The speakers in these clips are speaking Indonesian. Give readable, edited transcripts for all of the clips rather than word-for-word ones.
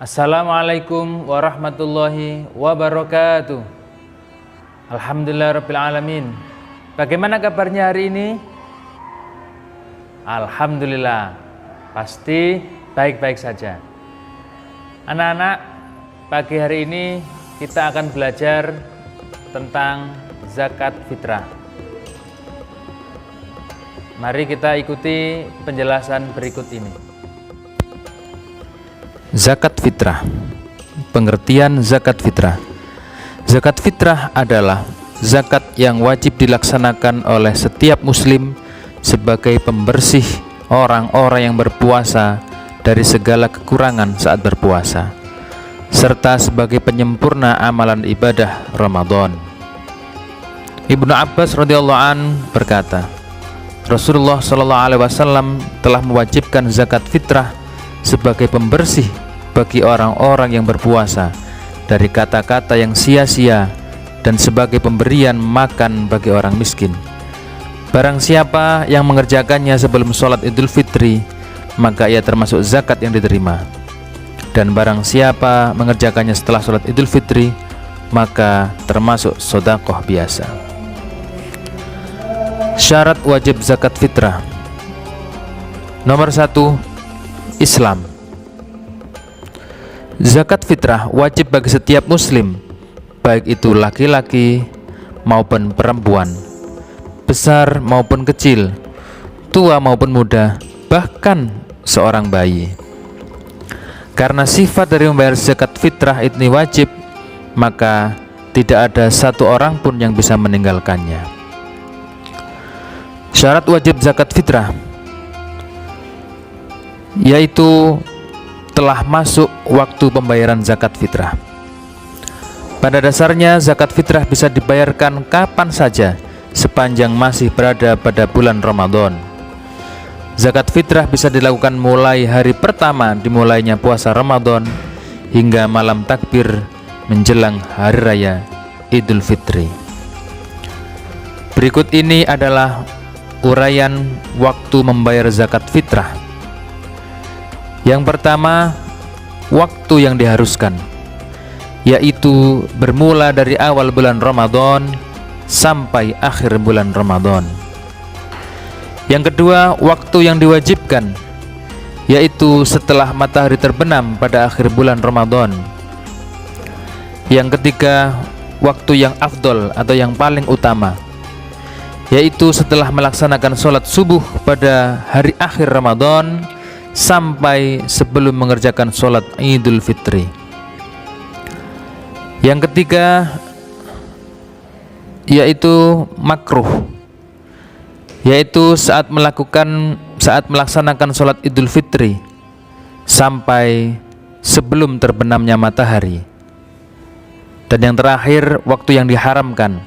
Assalamualaikum warahmatullahi wabarakatuh. Alhamdulillahirabbil alamin. Bagaimana kabarnya hari ini? Alhamdulillah, pasti baik-baik saja. Anak-anak, pagi hari ini kita akan belajar tentang zakat fitrah. Mari kita ikuti penjelasan berikut ini. Zakat fitrah. Pengertian zakat fitrah. Zakat fitrah adalah zakat yang wajib dilaksanakan oleh setiap muslim sebagai pembersih orang-orang yang berpuasa dari segala kekurangan saat berpuasa, serta sebagai penyempurna amalan ibadah Ramadan. Ibnu Abbas radhiyallahu an berkata, Rasulullah shallallahu alaihi wasallam telah mewajibkan zakat fitrah sebagai pembersih bagi orang-orang yang berpuasa dari kata-kata yang sia-sia dan sebagai pemberian makan bagi orang miskin. Barang siapa yang mengerjakannya sebelum sholat Idul Fitri, maka ia termasuk zakat yang diterima. Dan barang siapa mengerjakannya setelah sholat Idul Fitri, maka termasuk sedekah biasa. Syarat wajib zakat fitrah. Nomor 1, Islam. Zakat fitrah wajib bagi setiap muslim, baik itu laki-laki maupun perempuan, besar maupun kecil, tua maupun muda, bahkan seorang bayi. Karena sifat dari membayar zakat fitrah ini wajib, maka tidak ada satu orang pun yang bisa meninggalkannya. Syarat wajib zakat fitrah yaitu telah masuk waktu pembayaran zakat fitrah. Pada dasarnya zakat fitrah bisa dibayarkan kapan saja sepanjang masih berada pada bulan Ramadan. Zakat fitrah bisa dilakukan mulai hari pertama dimulainya puasa Ramadan hingga malam takbir menjelang hari raya Idul Fitri. Berikut ini adalah uraian waktu membayar zakat fitrah. Yang pertama, waktu yang diharuskan, yaitu bermula dari awal bulan Ramadan sampai akhir bulan Ramadan. Yang kedua, waktu yang diwajibkan, yaitu setelah matahari terbenam pada akhir bulan Ramadan. Yang ketiga, waktu yang afdol atau yang paling utama, yaitu setelah melaksanakan sholat subuh pada hari akhir Ramadan sampai sebelum mengerjakan sholat Idul Fitri. Yang ketiga yaitu makruh, yaitu saat melaksanakan sholat Idul Fitri sampai sebelum terbenamnya matahari. Dan yang terakhir, waktu yang diharamkan,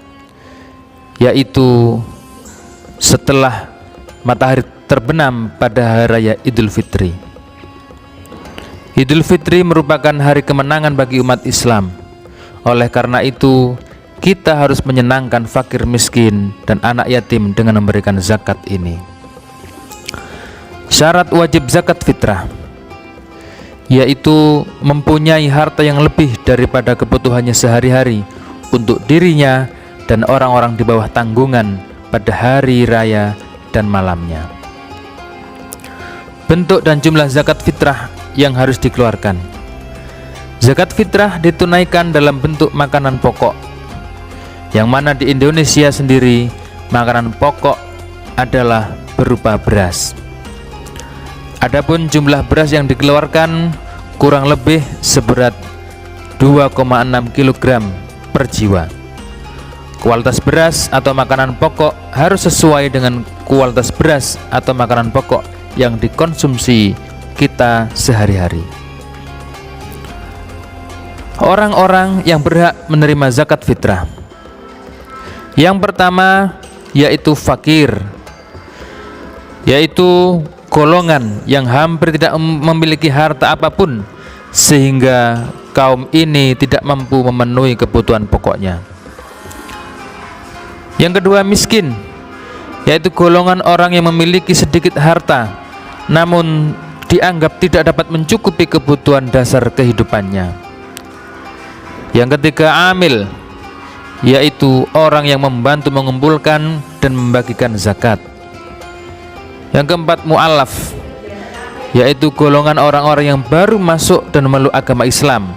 yaitu setelah matahari terbenam pada hari raya Idul Fitri. Idul Fitri merupakan hari kemenangan bagi umat Islam. Oleh karena itu, kita harus menyenangkan fakir miskin dan anak yatim dengan memberikan zakat ini. Syarat wajib zakat fitrah yaitu mempunyai harta yang lebih daripada kebutuhannya sehari-hari untuk dirinya dan orang-orang di bawah tanggungan pada hari raya dan malamnya. Bentuk dan jumlah zakat fitrah yang harus dikeluarkan. Zakat fitrah ditunaikan dalam bentuk makanan pokok, yang mana di Indonesia sendiri makanan pokok adalah berupa beras. Adapun jumlah beras yang dikeluarkan kurang lebih seberat 2,6 kg per jiwa. Kualitas beras atau makanan pokok harus sesuai dengan kualitas beras atau makanan pokok yang dikonsumsi kita sehari-hari. Orang-orang yang berhak menerima zakat fitrah, yang pertama yaitu fakir, yaitu golongan yang hampir tidak memiliki harta apapun sehingga kaum ini tidak mampu memenuhi kebutuhan pokoknya. Yang kedua, miskin, yaitu golongan orang yang memiliki sedikit harta namun dianggap tidak dapat mencukupi kebutuhan dasar kehidupannya. Yang ketiga, amil, yaitu orang yang membantu mengumpulkan dan membagikan zakat. Yang keempat, mu'allaf, yaitu golongan orang-orang yang baru masuk dan memeluk agama Islam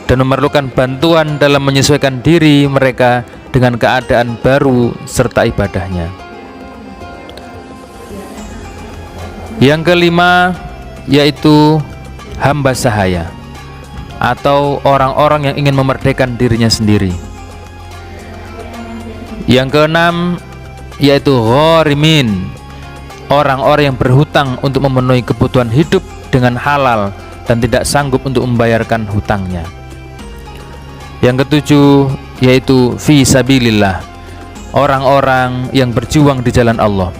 dan memerlukan bantuan dalam menyesuaikan diri mereka dengan keadaan baru serta ibadahnya. Yang kelima, yaitu hamba sahaya atau orang-orang yang ingin memerdekakan dirinya sendiri. Yang keenam, yaitu gharimin, orang-orang yang berhutang untuk memenuhi kebutuhan hidup dengan halal dan tidak sanggup untuk membayarkan hutangnya. Yang ketujuh, yaitu fi sabilillah, orang-orang yang berjuang di jalan Allah.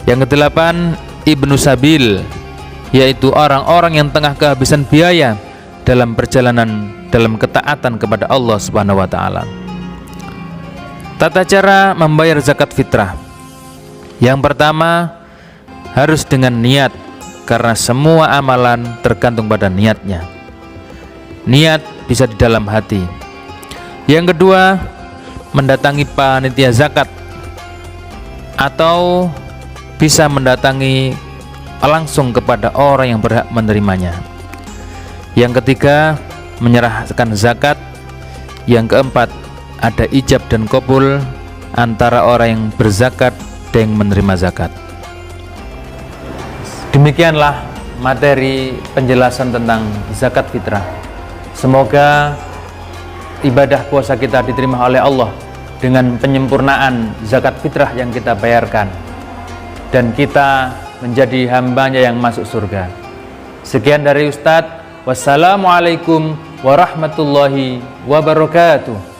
Yang kedelapan, ibnu sabil, yaitu orang-orang yang tengah kehabisan biaya dalam perjalanan dalam ketaatan kepada Allah Subhanahu wa taala. Tata cara membayar zakat fitrah. Yang pertama, harus dengan niat, karena semua amalan tergantung pada niatnya. Niat bisa di dalam hati. Yang kedua, mendatangi panitia zakat atau bisa mendatangi langsung kepada orang yang berhak menerimanya. Yang ketiga, menyerahkan zakat. Yang keempat, ada ijab dan qabul antara orang yang berzakat dan yang menerima zakat. Demikianlah materi penjelasan tentang zakat fitrah. Semoga ibadah puasa kita diterima oleh Allah dengan penyempurnaan zakat fitrah yang kita bayarkan, dan kita menjadi hambanya yang masuk surga. Sekian dari Ustadz. Wassalamualaikum warahmatullahi wabarakatuh.